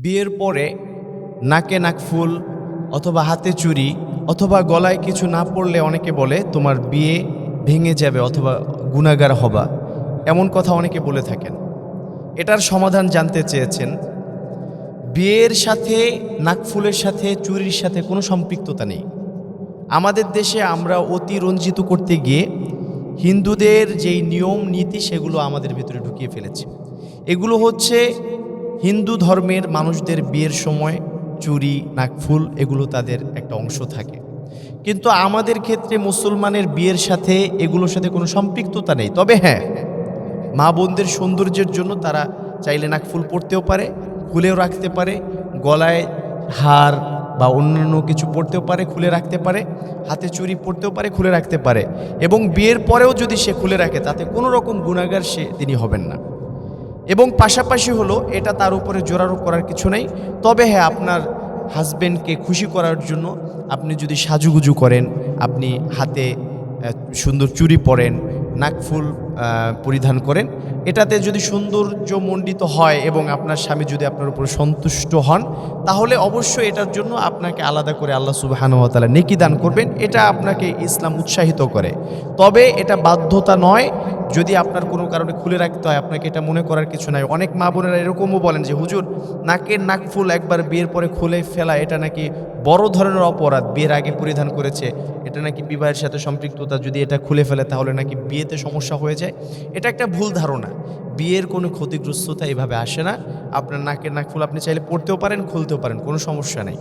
বিয়ের পরে নাকে নাকফুল অথবা হাতে চুড়ি অথবা গলায় কিছু না পড়লে অনেকে বলে তোমার বিয়ে ভেঙে যাবে অথবা গুনাহগার হবা, এমন কথা অনেকে বলে থাকেন। এটার সমাধান জানতে চেয়েছেন। বিয়ের সাথে নাকফুলের সাথে চুরির সাথে কোনো সম্পৃক্ততা নেই। আমাদের দেশে আমরা অতিরঞ্জিত করতে গিয়ে হিন্দুদের যেই নিয়ম নীতি সেগুলো আমাদের ভিতরে ঢুকিয়ে ফেলেছে। এগুলো হচ্ছে হিন্দু ধর্মের মানুষদের বিয়ের সময় চুরি নাকফুল এগুলো তাদের একটা অংশ থাকে, কিন্তু আমাদের ক্ষেত্রে মুসলমানের বিয়ের সাথে এগুলোর সাথে কোনো সম্পৃক্ততা নেই। তবে হ্যাঁ, মা বোনদের সৌন্দর্যের জন্য তারা চাইলে নাকফুল পরতেও পারে, খুলেও রাখতে পারে, গলায় হার বা অন্যান্য কিছু পরতেও পারে, খুলে রাখতে পারে, হাতে চুড়ি পরতেও পারে, খুলে রাখতে পারে, এবং বিয়ের পরেও যদি সে খুলে রাখে তাতে কোনো রকম গুনাহগার তিনি হবেন না। এবং পাশাপাশি হলো এটা তার উপরে জোরারোপ করার কিছু নেই। তবে হ্যাঁ, আপনার হাজব্যান্ডকে খুশি করার জন্য আপনি যদি সাজুগুজু করেন, আপনি হাতে সুন্দর চুড়ি পরেন, নাকফুল পরিধান করেন, এটাতে যদি সৌন্দর্যমণ্ডিত হয় এবং আপনার স্বামী যদি আপনার উপর সন্তুষ্ট হন, তাহলে অবশ্যই এটার জন্য আপনাকে আলাদা করে আল্লাহ সুবহানাহু ওয়া তাআলা নেকি দান করবেন। এটা আপনাকে ইসলাম উৎসাহিত করে। তবে এটা বাধ্যতা নয়। যদি আপনার কোনো কারণে খুলে রাখতে হয়, আপনাকে এটা মনে করার কিছু নাই। অনেক মা বোনেরা এরকমও বলেন যে হুজুর, নাকের নাকফুল একবার বিয়ের পরে খুলে ফেলা এটা নাকি বড় ধরনের অপরাধ, বিয়ের আগে পরিধান করেছে, এটা নাকি বিবাহের সাথে সম্পৃক্ততা, যদি এটা খুলে ফেলে তাহলে নাকি বিয়েতে সমস্যা হয়ে যায়। এটা একটা ভুল ধারণা। বিয়ের কোনো ক্ষতিগ্রস্ততা এভাবে আসে না। আপনার নাকের নাকফুল আপনি চাইলে পরতেও পারেন, খুলতেও পারেন, কোনো সমস্যা নেই।